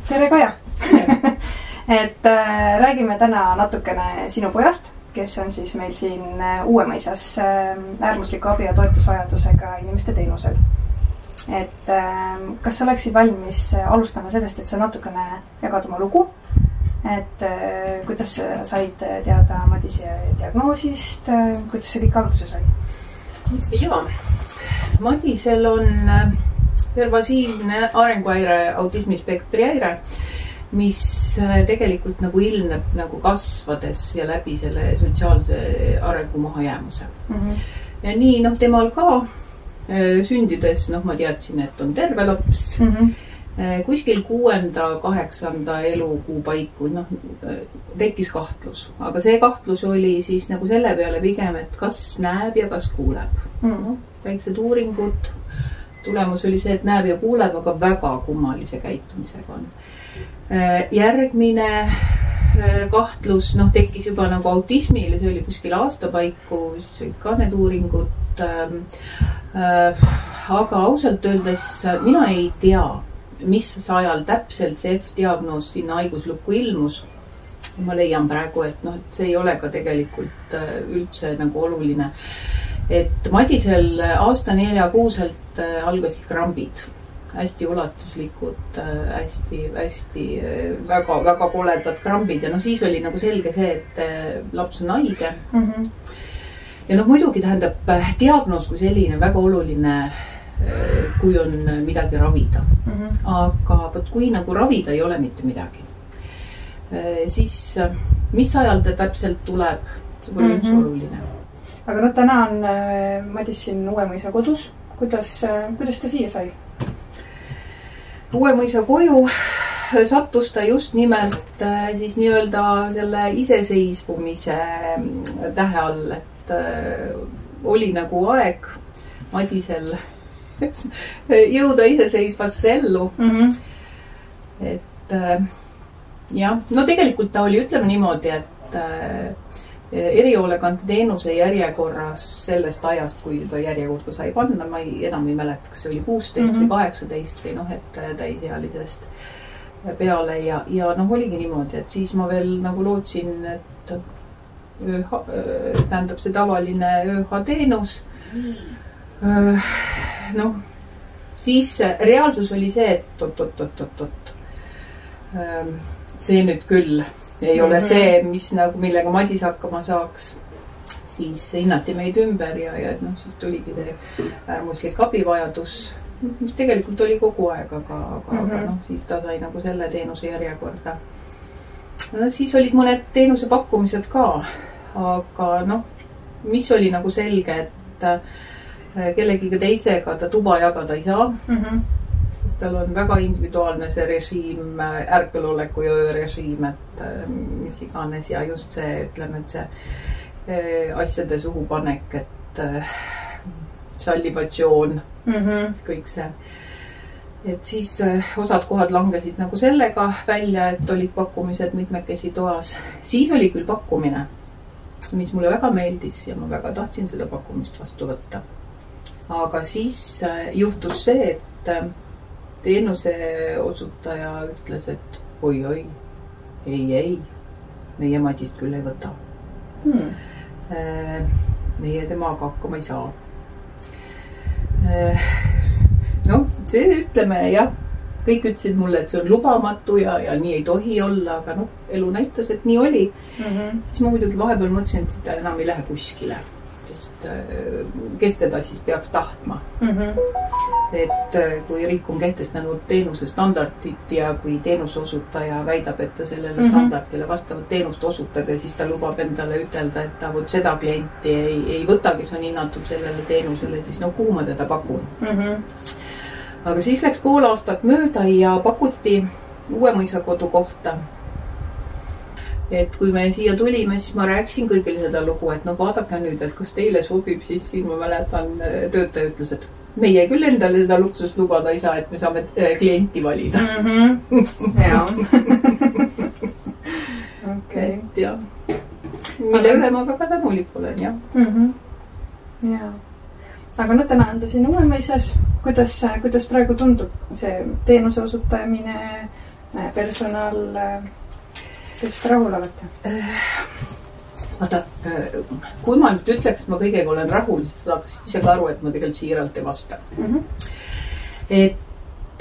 tere Kaja! et räägime täna natukene sinu pojast, kes on siis meil siin Uuemõisas äärmusliku abi ja toetusvajadusega inimeste teenusel. Et kas sa oleksid valmis alustama sellest, et sa natukene jagad oma lugu, et kuidas said teada Madise diagnoosist, kuidas see kõik alguse sai? Jaa, Madisel on pervasiivne arenguhäire, autismispektri häire, mis tegelikult nagu ilmneb nagu kasvades ja läbi selle sotsiaalse arengu mahajäämuse. Ja nii temal ka sündides, ma teadsin, et on terve laps. Kuskil 6.–8. elukuu paiku tekkis kahtlus, aga see kahtlus oli siis nagu selle peale pigem, et kas näeb ja kas kuuleb. Väiksed uuringud, tulemus oli see, et näeb ja kuuleb, aga väga kummalise käitumisega on. Järgmine kahtlus tekkis juba nagu autismile, see oli kuskil aasta paiku, siis olid ka need uuringud. Aga ausalt öeldes mina ei tea, mis ajal täpselt see F-diagnoos sinna haiguslukku ilmus. Ma leian praegu, et see ei ole ka tegelikult üldse nagu oluline. Et Madisel aasta 4 kuuselt algasid krambid. Hästi ulatuslikud, hästi väga koledad krambid. Ja siis oli nagu selge see, et laps on haige. Ja muidugi tähendab diagnoos kui selline väga oluline, kui on midagi ravida. Aga kui nagu ravida ei ole mitte midagi, siis mis ajal ta täpselt tuleb, see pole üldse oluline. Aga täna on Madis siin Uuemõisa kodus. Kuidas ta siia sai? Uuemõisa koju sattus ta just nimelt siis nii-öelda selle iseseisvumise tähe all, et oli nagu aeg Madisel jõuda iseseisvasse ellu. Et jah, tegelikult ta oli, ütleme niimoodi, et erihoolekande teenuse järjekorras sellest ajast, kui ta järjekorda sai panna, ma enam ei mäleta, kas see oli 16 või 18 või et täisealisest peale ja oligi niimoodi, et siis ma veel nagu lootsin, et tähendab see tavaline ÖH teenus. Siis reaalsus oli see, et see nüüd küll ei ole see, millega Madis hakkama saaks. Siis hinnati meid ümber ja siis tuligi äärmuslik abivajadus, mis tegelikult oli kogu aeg, aga siis ta sai nagu selle teenuse järjekorda. Siis olid mõned teenuse pakkumised ka, aga mis oli nagu selge, et kellegiga teisega ta tuba jagada ei saa. Sest tal on väga individuaalne see režiim, ärkveloleku ja öörežiim, et mis iganes ja just see, ütleme, et see asjade suhupanek, et sallivatsioon, kõik see. Et siis osad kohad langesid nagu sellega välja, et olid pakkumised mitmekesi toas. Siis oli küll pakkumine, mis mulle väga meeldis ja ma väga tahtsin seda pakkumist vastu võtta. Aga siis juhtus see, et teenuse otsutaja ütles, et oi, ei, meie Madist küll ei võta. Meie temaga hakkama ei saa. See ütleme, jah, kõik ütlesid mulle, et see on lubamatu ja nii ei tohi olla, aga elu näitas, et nii oli. Siis ma muidugi vahepeal mõtlesin, et seda enam ei lähe kuskile, sest kes teda siis peaks tahtma. Et kui riik on kehtestanud teenuse standardit ja kui teenuse osutaja väidab, et ta sellele standardile vastavat teenust osutada, siis ta lubab endale ütelda, et ta seda klienti ei võta, kes on hinnatud sellele teenusele, siis kuhu ma teda pakun. Aga siis läks pool aastat mööda ja pakuti Uuemõisa kodu kohta. Et kui me siia tulime, siis ma rääkisin kõigile seda lugu, et vaadake nüüd, et kas teile sobib, siis siin ma mäletan, töötaja ütles, et meie küll endale seda luksust lubada ei saa, et me saame klienti valida. Jaa. Et jah, mille üle ma väga tänulik olen, jah. Jaa. Aga täna on ta siin Uuemõisas. Kuidas praegu tundub see teenuse osutamine personal, just rahul olete? Vaata, kui ma nüüd ütleks, et ma kõigega olen rahul, siis saaks ise ka aru, et ma tegelikult siiralt ei vasta. Et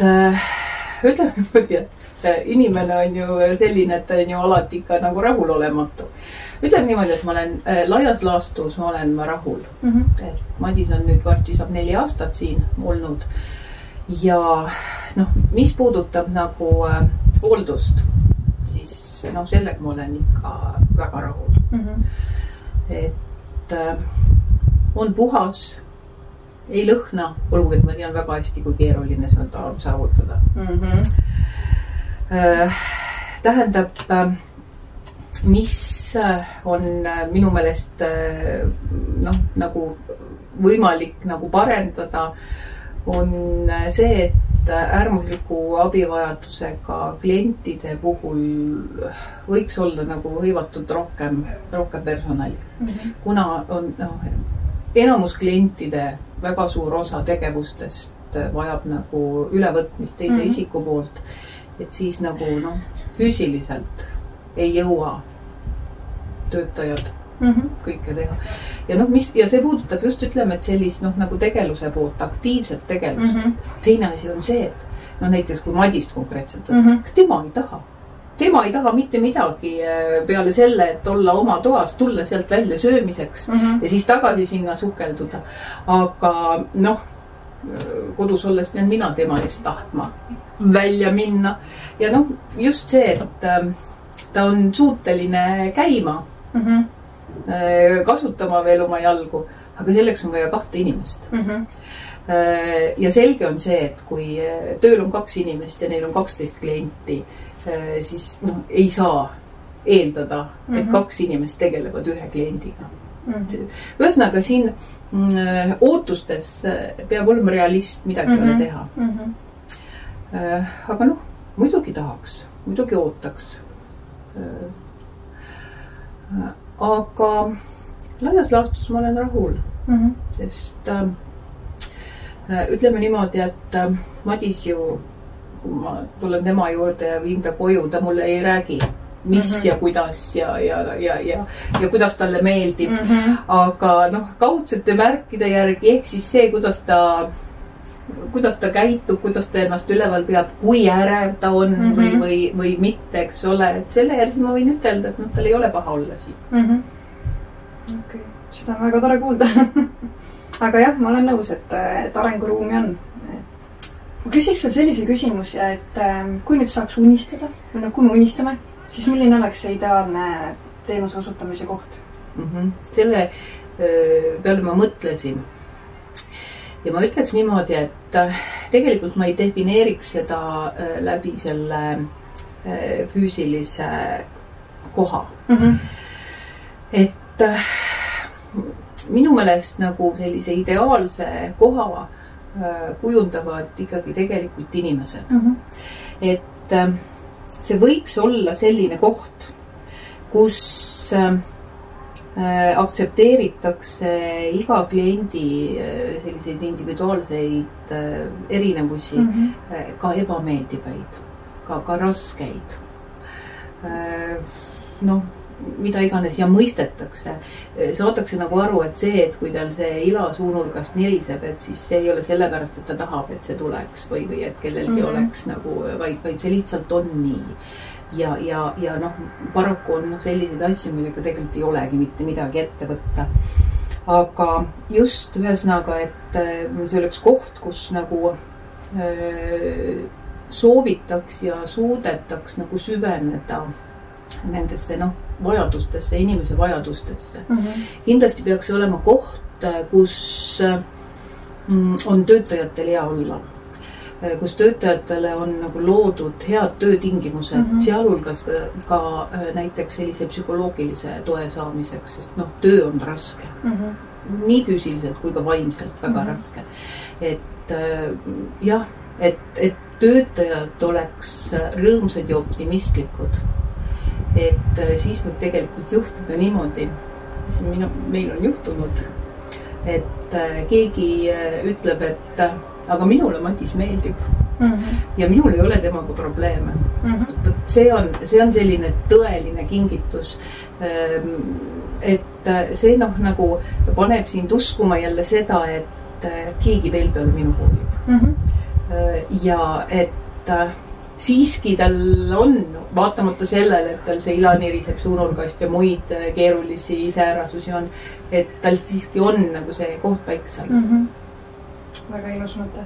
ütleme niimoodi, et inimene on ju selline, et ta on ju alati ikka nagu rahulolematu. Ütleme niimoodi, et ma olen laias laastus, ma olen rahul. Et Madis on nüüd varsti saab 4 aastat siin olnud. Ja mis puudutab nagu hooldust, siis sellega ma olen ikka väga rahul. Et on puhas, ei lõhna, olgugi, et ma tean väga hästi, kui keeruline see on saavutada. Tähendab, mis on minu meelest nagu võimalik nagu parendada, on see, et äärmusliku abivajadusega klientide puhul võiks olla nagu hõivatud rohkem personali. Kuna on enamus klientide väga suur osa tegevustest vajab nagu ülevõtmist teise isiku poolt, et siis nagu füüsiliselt ei jõua töötajad kõike teha. Ja see puudutab just, ütleme, et sellist nagu tegeluse poolt, aktiivset tegelust. Teine asi on see, et näiteks kui Madist konkreetselt, tema ei taha mitte midagi peale selle, et olla oma toas, tulla sealt välja söömiseks ja siis tagasi sinna sukelduda. Aga kodus olles pean mina tema eest tahtma välja minna. Ja just see, et ta on suuteline käima, kasutama veel oma jalgu, aga selleks on vaja 2 inimest. Ja selge on see, et kui tööl on 2 inimest ja neil on 12 klienti, siis ei saa eeldada, et 2 inimest tegelevad 1 kliendiga. Ühesõnaga siin ootustes peab olema realist, midagi ei ole teha. Aga muidugi tahaks, muidugi ootaks. Aga laias laastus ma olen rahul, sest ütleme niimoodi, et Madis ju, kui ma tulen tema juurde ja viin ta koju, ta mulle ei räägi, mis ja kuidas ja kuidas talle meeldib. Aga kaudsete märkide järgi, ehk siis see, kuidas ta käitub, kuidas ta ennast üleval peab, kui ärev ta on või mitte, eks ole. Et selle järgi ma võin ütelda, et tal ei ole paha olla siin. Okay. Seda on väga tore kuulda. Aga jah, ma olen nõus, et arenguruumi on. Ma küsiks veel sellise küsimuse, et kui nüüd saaks unistada, või kui me unistame, siis milline oleks see ideaalne teenuse osutamise koht? Selle peale ma mõtlesin. Ja ma ütleks niimoodi, et tegelikult ma ei defineeriks seda läbi selle füüsilise koha. Et minu meelest nagu sellise ideaalse koha kujundavad ikkagi tegelikult inimesed. Et see võiks olla selline koht, kus aktsepteeritakse iga kliendi selliseid individuaalseid erinevusi, ka ebameeldivaid, ka raskeid. Mida iganes ja mõistetakse. Saadakse nagu aru, et see, et kui tal see ila suunurgast niriseb, et siis see ei ole sellepärast, et ta tahab, et see tuleks või et kellelgi oleks nagu, vaid see lihtsalt on nii. Ja paraku on selliseid asju, millega tegelikult ei olegi mitte midagi ette võtta. Aga just ühesõnaga, et see oleks koht, kus nagu soovitaks ja suudetaks nagu süveneda nendesse vajadustesse, inimese vajadustesse. Kindlasti peaks see olema koht, kus on töötajatel hea olla. Kus töötajatele on nagu loodud head töötingimused, sealhulgas ka näiteks sellise psühholoogilise toe saamiseks, sest töö on raske. Nii füüsiliselt kui ka vaimselt väga raske. Et jah, et töötajad oleks rõõmsad ja optimistlikud. Et siis võib tegelikult juhtuda niimoodi, mis meil on juhtunud, et keegi ütleb, et aga minule Madis meeldib. ja minul ei ole temaga probleeme. See on selline tõeline kingitus, et see nagu paneb sind uskuma jälle seda, et keegi veel peale minu hoolib. Ja et siiski tal on, vaatamata sellele, et tal see ila niriseb suunurgast ja muid keerulisi säärasusi on, et tal siiski on nagu see koht paikse. Väga ilus mõte.